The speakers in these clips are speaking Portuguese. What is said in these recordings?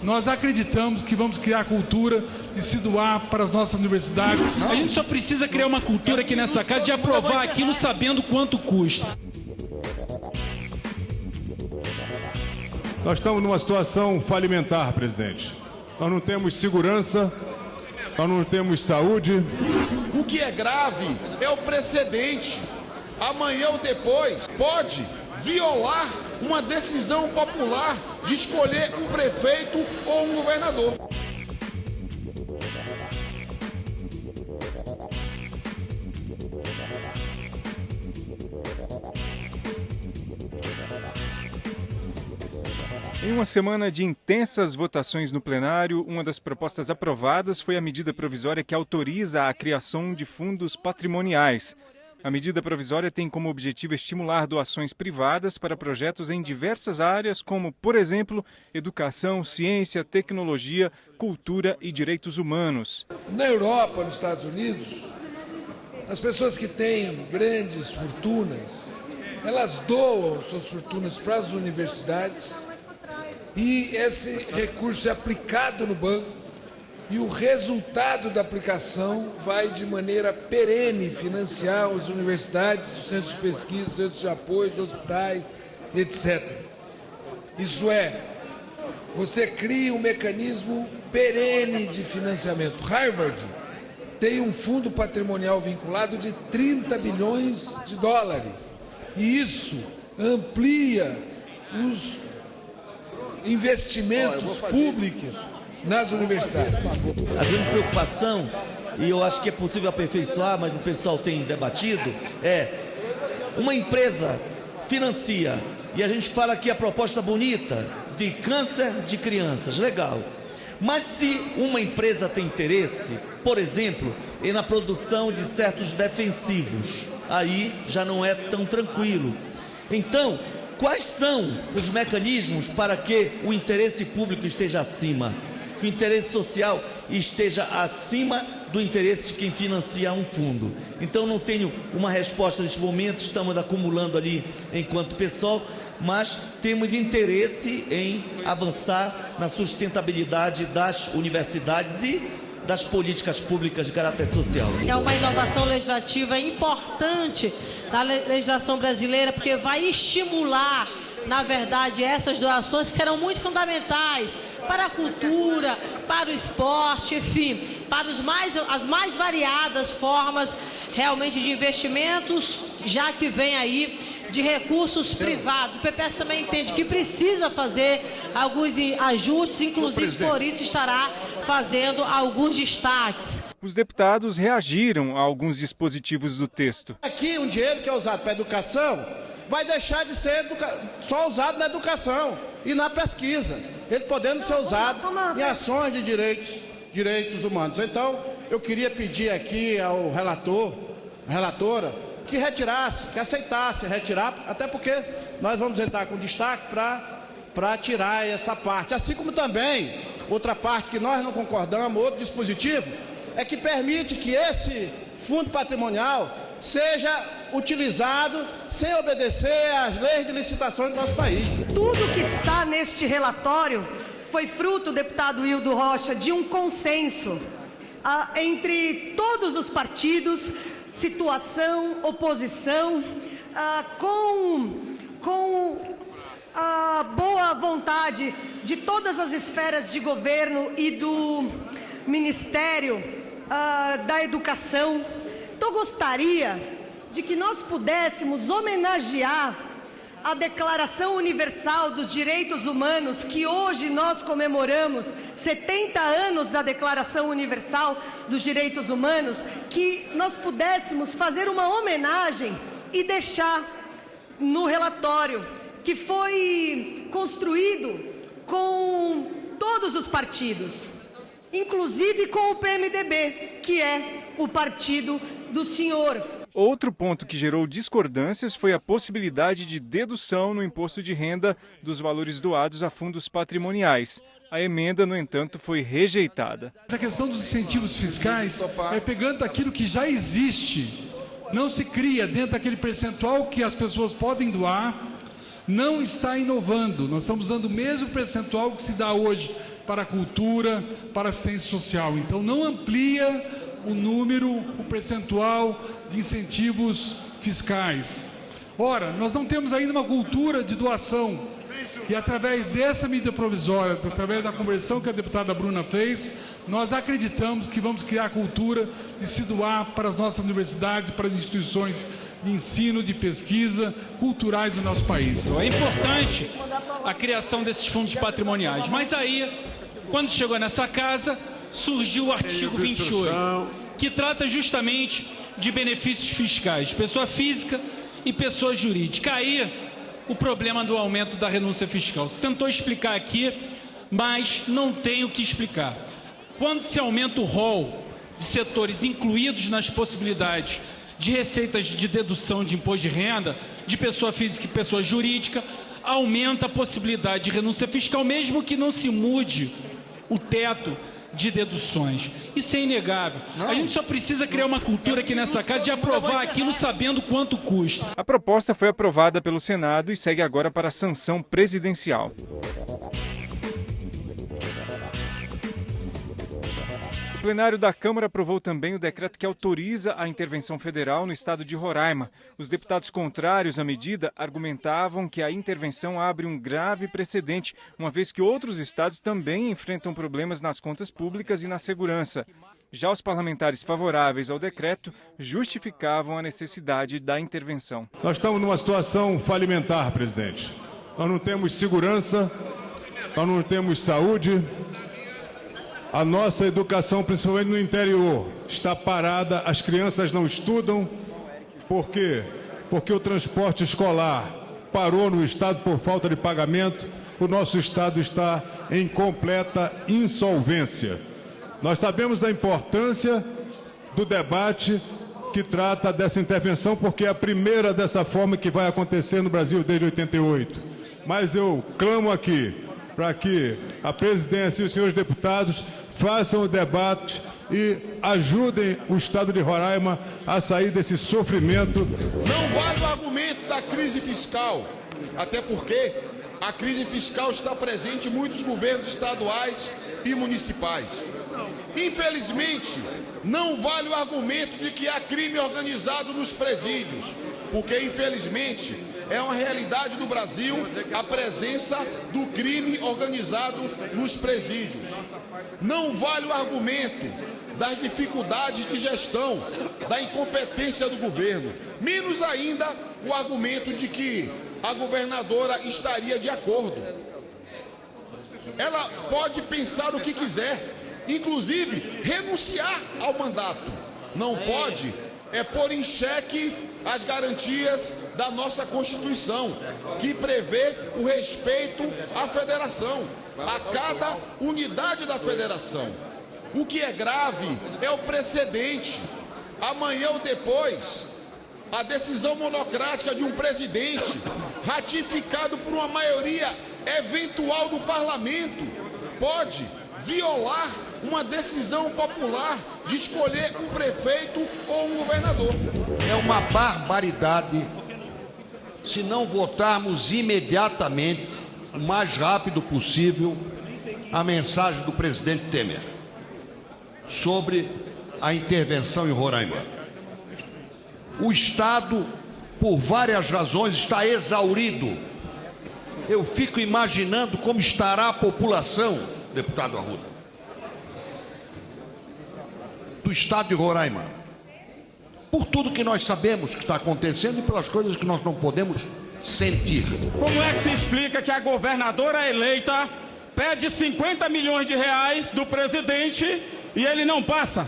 Nós acreditamos que vamos criar a cultura de se doar para as nossas universidades. A gente só precisa criar uma cultura aqui nessa casa de aprovar aquilo sabendo quanto custa. Nós estamos numa situação falimentar, presidente. Nós não temos segurança, nós não temos saúde. O que é grave é o precedente. Amanhã ou depois pode violar uma decisão popular de escolher um prefeito ou um governador. Em uma semana de intensas votações no plenário, uma das propostas aprovadas foi a medida provisória que autoriza a criação de fundos patrimoniais. A medida provisória tem como objetivo estimular doações privadas para projetos em diversas áreas, como, por exemplo, educação, ciência, tecnologia, cultura e direitos humanos. Na Europa, nos Estados Unidos, as pessoas que têm grandes fortunas, elas doam suas fortunas para as universidades e esse recurso é aplicado no banco. E o resultado da aplicação vai de maneira perene financiar as universidades, os centros de pesquisa, os centros de apoio, os hospitais, etc. Isso é, você cria um mecanismo perene de financiamento. Harvard tem um fundo patrimonial vinculado de 30 bilhões de dólares. E isso amplia os investimentos públicos nas universidades. A grande preocupação, e eu acho que é possível aperfeiçoar, mas o pessoal tem debatido, é uma empresa financia, e a gente fala aqui a proposta bonita de câncer de crianças, legal. Mas se uma empresa tem interesse, por exemplo, na produção de certos defensivos, aí já não é tão tranquilo. Então, quais são os mecanismos para que o interesse público esteja acima? Que o interesse social esteja acima do interesse de quem financia um fundo. Então não tenho uma resposta neste momento, estamos acumulando ali enquanto pessoal, mas temos interesse em avançar na sustentabilidade das universidades e das políticas públicas de caráter social. É uma inovação legislativa importante da legislação brasileira, porque vai estimular, na verdade, essas doações que serão muito fundamentais para a cultura, para o esporte, enfim, para as mais variadas formas realmente de investimentos, já que vem aí de recursos privados. O PPS também entende que precisa fazer alguns ajustes, inclusive por isso estará fazendo alguns destaques. Os deputados reagiram a alguns dispositivos do texto. Aqui um dinheiro que é usado para educação vai deixar de ser só usado na educação e na pesquisa, ele podendo ser usado em ações de direitos humanos. Então, eu queria pedir aqui ao relatora, que retirasse, que aceitasse retirar, até porque nós vamos entrar com destaque para tirar essa parte. Assim como também, outra parte que nós não concordamos, outro dispositivo, é que permite que esse fundo patrimonial seja utilizado sem obedecer às leis de licitação do nosso país. Tudo que está neste relatório foi fruto, deputado Hildo Rocha, de um consenso entre todos os partidos, situação, oposição, com a boa vontade de todas as esferas de governo e do Ministério da Educação. Então, gostaria de que nós pudéssemos homenagear a Declaração Universal dos Direitos Humanos, que hoje nós comemoramos 70 anos da Declaração Universal dos Direitos Humanos, que nós pudéssemos fazer uma homenagem e deixar no relatório, que foi construído com todos os partidos, inclusive com o PMDB, que é o partido do senhor. Outro ponto que gerou discordâncias foi a possibilidade de dedução no imposto de renda dos valores doados a fundos patrimoniais. A emenda, no entanto, foi rejeitada. A questão dos incentivos fiscais é pegando aquilo que já existe. Não se cria dentro daquele percentual que as pessoas podem doar, não está inovando. Nós estamos usando o mesmo percentual que se dá hoje para a cultura, para a assistência social. Então, não amplia o número, o percentual de incentivos fiscais. Ora, nós não temos ainda uma cultura de doação. E através dessa medida provisória, através da conversão que a deputada Bruna fez, nós acreditamos que vamos criar a cultura de se doar para as nossas universidades, para as instituições de ensino, de pesquisa, culturais do nosso país. É importante a criação desses fundos patrimoniais, mas aí, quando chegou nessa casa, surgiu o artigo 28, que trata justamente de benefícios fiscais, pessoa física e pessoa jurídica. Aí, o problema do aumento da renúncia fiscal. Você tentou explicar aqui, mas não tem o que explicar. Quando se aumenta o rol de setores incluídos nas possibilidades de receitas de dedução de imposto de renda, de pessoa física e pessoa jurídica, aumenta a possibilidade de renúncia fiscal, mesmo que não se mude o teto de deduções. Isso é inegável. A gente só precisa criar uma cultura aqui nessa casa de aprovar aquilo sabendo quanto custa. A proposta foi aprovada pelo Senado e segue agora para a sanção presidencial. O plenário da Câmara aprovou também o decreto que autoriza a intervenção federal no estado de Roraima. Os deputados contrários à medida argumentavam que a intervenção abre um grave precedente, uma vez que outros estados também enfrentam problemas nas contas públicas e na segurança. Já os parlamentares favoráveis ao decreto justificavam a necessidade da intervenção. Nós estamos numa situação falimentar, presidente. Nós não temos segurança, nós não temos saúde. A nossa educação, principalmente no interior, está parada, as crianças não estudam. Por quê? Porque o transporte escolar parou no estado por falta de pagamento. O nosso estado está em completa insolvência. Nós sabemos da importância do debate que trata dessa intervenção, porque é a primeira dessa forma que vai acontecer no Brasil desde 88. Mas eu clamo aqui para que a presidência e os senhores deputados façam o debate e ajudem o estado de Roraima a sair desse sofrimento. Não vale o argumento da crise fiscal, até porque a crise fiscal está presente em muitos governos estaduais e municipais. Infelizmente, não vale o argumento de que há crime organizado nos presídios, porque, infelizmente, é uma realidade do Brasil a presença do crime organizado nos presídios. Não vale o argumento das dificuldades de gestão, da incompetência do governo, menos ainda o argumento de que a governadora estaria de acordo. Ela pode pensar o que quiser, inclusive renunciar ao mandato. Não pode pôr em xeque as garantias da nossa Constituição, que prevê o respeito à federação, a cada unidade da federação. O que é grave é o precedente. Amanhã ou depois, a decisão monocrática de um presidente, ratificado por uma maioria eventual do parlamento, pode violar uma decisão popular de escolher um prefeito ou um governador. É uma barbaridade se não votarmos imediatamente, o mais rápido possível, a mensagem do presidente Temer sobre a intervenção em Roraima. O Estado, por várias razões, está exaurido. Eu fico imaginando como estará a população, deputado Arruda, do estado de Roraima, por tudo que nós sabemos que está acontecendo e pelas coisas que nós não podemos sentir. Como é que se explica que a governadora eleita pede 50 milhões de reais do presidente e ele não passa?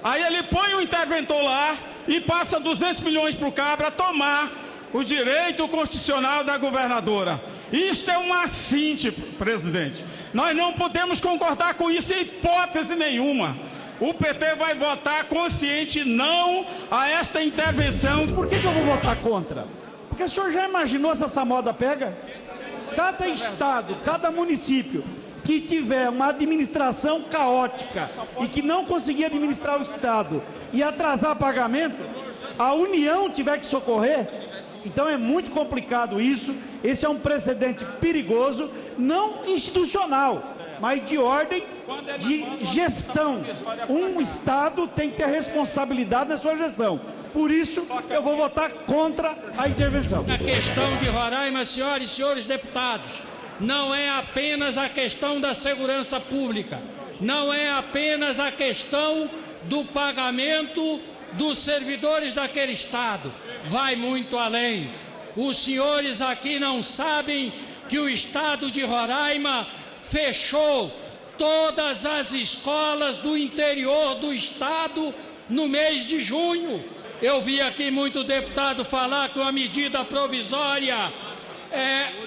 Aí ele põe o interventor lá e passa 200 milhões para o cabra tomar o direito constitucional da governadora. Isto é um assinte, presidente. Nós não podemos concordar com isso em hipótese nenhuma. o PT vai votar consciente não a esta intervenção. Por que eu vou votar contra? Porque o senhor já imaginou se essa moda pega? Cada estado, cada município que tiver uma administração caótica e que não conseguir administrar o estado e atrasar pagamento, a União tiver que socorrer, então é muito complicado isso. Esse é um precedente perigoso, não institucional, mas de ordem de gestão. Um estado tem que ter responsabilidade na sua gestão. Por isso, eu vou votar contra a intervenção. A questão de Roraima, senhoras e senhores deputados, não é apenas a questão da segurança pública, não é apenas a questão do pagamento dos servidores daquele estado, vai muito além. Os senhores aqui não sabem que o estado de Roraima fechou todas as escolas do interior do estado no mês de junho. Eu vi aqui muito deputado falar que uma medida provisória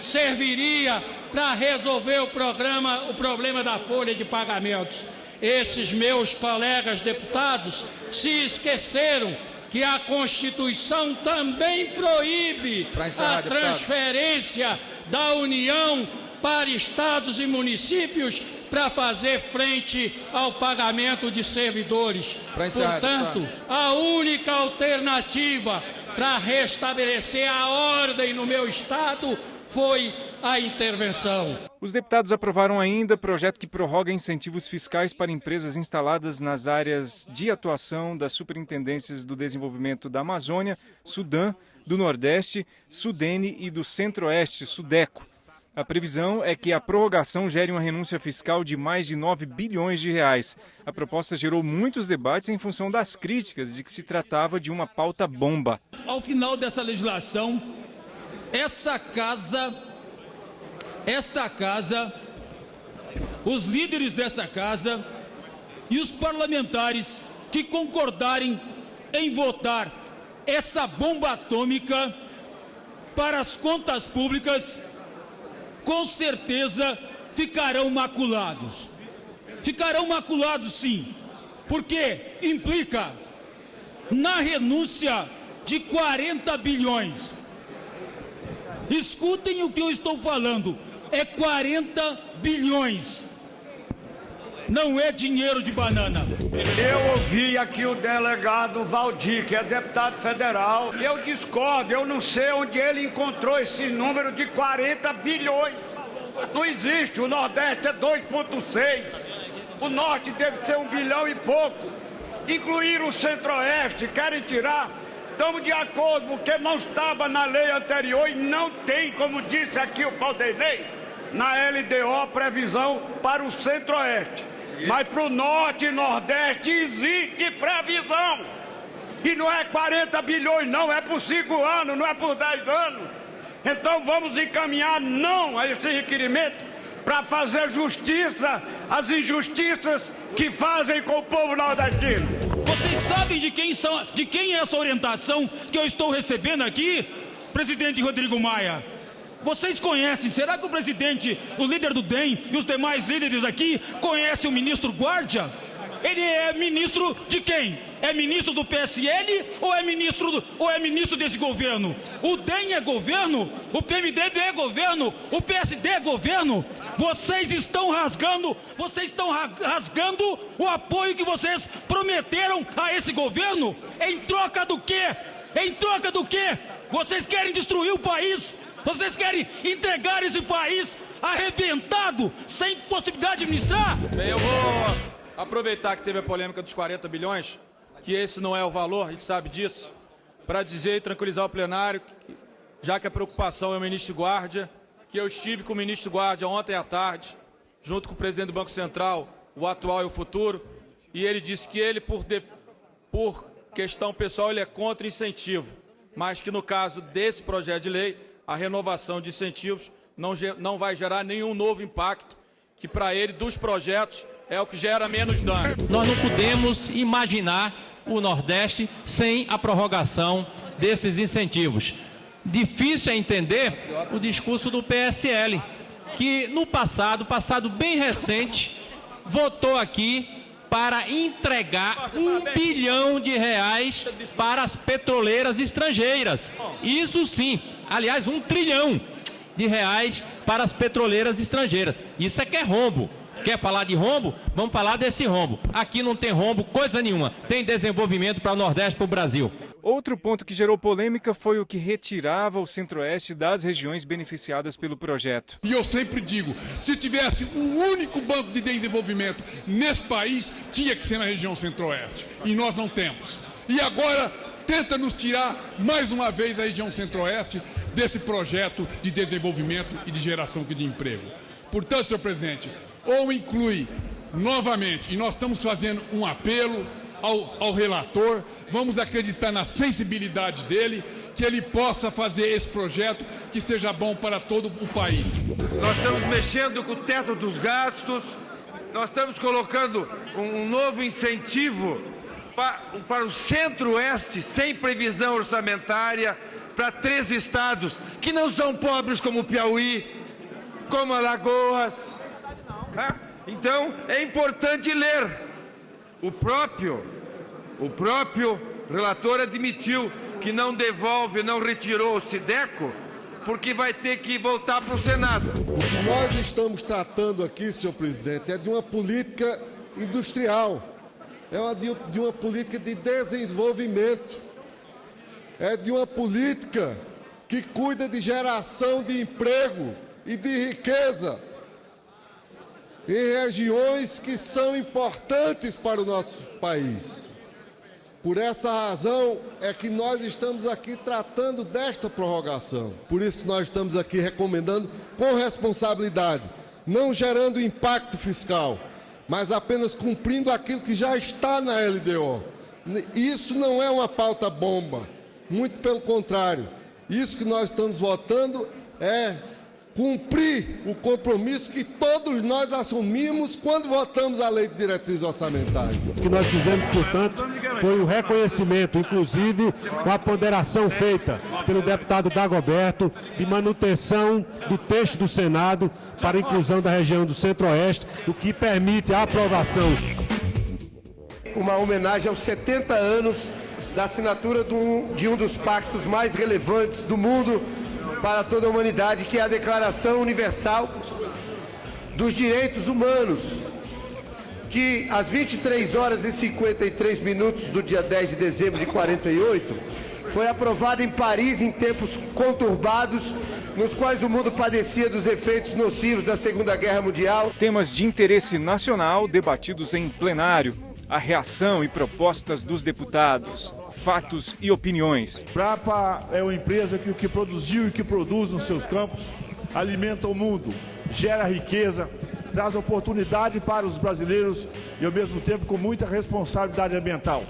serviria para resolver o problema da folha de pagamentos. Esses meus colegas deputados se esqueceram que a Constituição também proíbe a transferência da União para estados e municípios para fazer frente ao pagamento de servidores. Portanto, a única alternativa para restabelecer a ordem no meu estado foi a intervenção. Os deputados aprovaram ainda projeto que prorroga incentivos fiscais para empresas instaladas nas áreas de atuação das Superintendências do Desenvolvimento da Amazônia, Sudã, do Nordeste, Sudene e do Centro-Oeste, Sudeco. A previsão é que a prorrogação gere uma renúncia fiscal de mais de 9 bilhões de reais. A proposta gerou muitos debates em função das críticas de que se tratava de uma pauta bomba. Ao final dessa legislação, esta casa, os líderes dessa casa e os parlamentares que concordarem em votar essa bomba atômica para as contas públicas, com certeza ficarão maculados. Ficarão maculados, sim, porque implica na renúncia de 40 bilhões. Escutem o que eu estou falando, é 40 bilhões. Não é dinheiro de banana. Eu ouvi aqui o delegado Valdir, que é deputado federal, e eu discordo, eu não sei onde ele encontrou esse número de 40 bilhões. Não existe, o Nordeste é 2,6, o Norte deve ser 1 bilhão e pouco. Incluir o Centro-Oeste, querem tirar? Estamos de acordo, porque não estava na lei anterior e não tem, como disse aqui o Valdernei, na LDO previsão para o Centro-Oeste. Mas para o Norte e Nordeste existe previsão. E não é 40 bilhões, não, é por 5 anos, não é por 10 anos. Então vamos encaminhar não a esse requerimento para fazer justiça às injustiças que fazem com o povo nordestino. Vocês sabem de quem é essa orientação que eu estou recebendo aqui, presidente Rodrigo Maia? Vocês conhecem, será que o presidente, o líder do DEM e os demais líderes aqui conhecem o ministro Guardia? Ele é ministro de quem? É ministro do PSL ou é ministro desse governo? O DEM é governo? O PMDB é governo? O PSD é governo? Vocês estão rasgando o apoio que vocês prometeram a esse governo? Em troca do quê? Em troca do quê? Vocês querem destruir o país? Vocês querem entregar esse país arrebentado, sem possibilidade de administrar? Bem, eu vou aproveitar que teve a polêmica dos 40 bilhões, que esse não é o valor, a gente sabe disso, para dizer e tranquilizar o plenário, já que a preocupação é o ministro Guardia, que eu estive com o ministro Guardia ontem à tarde, junto com o presidente do Banco Central, o atual e o futuro, e ele disse que ele, por questão pessoal, ele é contra incentivo, mas que no caso desse projeto de lei, a renovação de incentivos não vai gerar nenhum novo impacto, que para ele, dos projetos, é o que gera menos dano. Nós não podemos imaginar o Nordeste sem a prorrogação desses incentivos. Difícil é entender o discurso do PSL, que no passado bem recente, votou aqui para entregar R$1 bilhão para as petroleiras estrangeiras. Isso sim, aliás, R$1 trilhão para as petroleiras estrangeiras. Isso é que é rombo. Quer falar de rombo? Vamos falar desse rombo. Aqui não tem rombo, coisa nenhuma. Tem desenvolvimento para o Nordeste, para o Brasil. Outro ponto que gerou polêmica foi o que retirava o Centro-Oeste das regiões beneficiadas pelo projeto. E eu sempre digo, se tivesse um único banco de desenvolvimento nesse país, tinha que ser na região Centro-Oeste. E nós não temos. E agora tenta nos tirar mais uma vez a região Centro-Oeste desse projeto de desenvolvimento e de geração de emprego. Portanto, senhor presidente, ou inclui novamente, e nós estamos fazendo um apelo ao relator, vamos acreditar na sensibilidade dele, que ele possa fazer esse projeto que seja bom para todo o país. Nós estamos mexendo com o teto dos nós estamos colocando um novo incentivo para o Centro-Oeste, sem previsão orçamentária, para 3 estados que não são pobres como o Piauí, como Alagoas. Então, é importante ler. O próprio relator admitiu que não devolve, não retirou o SIDECO, porque vai ter que voltar para o Senado. O que nós estamos tratando aqui, senhor presidente, é de uma política industrial, de uma política de desenvolvimento, é de uma política que cuida de geração de emprego e de riqueza em regiões que são importantes para o nosso país. Por essa razão é que nós estamos aqui tratando desta prorrogação. Por isso que nós estamos aqui recomendando com responsabilidade, não gerando impacto fiscal, mas apenas cumprindo aquilo que já está na LDO. Isso não é uma pauta bomba, muito pelo contrário. Isso que nós estamos votando é cumprir o compromisso que todos nós assumimos quando votamos a Lei de Diretrizes Orçamentárias. O que nós fizemos, portanto, foi o reconhecimento, inclusive com a ponderação feita pelo deputado Dagoberto, de manutenção do texto do Senado para a inclusão da região do Centro-Oeste, o que permite a aprovação. Uma homenagem aos 70 anos da assinatura de um dos pactos mais relevantes do mundo para toda a humanidade, que é a Declaração Universal dos Direitos Humanos, que às 23h53 do dia 10 de dezembro de 48, foi aprovada em Paris em tempos conturbados, nos quais o mundo padecia dos efeitos nocivos da Segunda Guerra Mundial. Temas de interesse nacional debatidos em plenário, a reação e propostas dos deputados, fatos e opiniões. Embrapa é uma empresa que o que produziu e que produz nos seus campos alimenta o mundo, gera riqueza, traz oportunidade para os brasileiros e ao mesmo tempo com muita responsabilidade ambiental.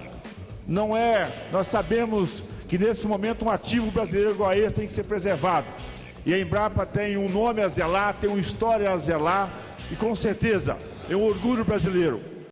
Nós sabemos que nesse momento um ativo brasileiro igual a esse tem que ser preservado. E a Embrapa tem um nome a zelar, tem uma história a zelar e com certeza é um orgulho brasileiro.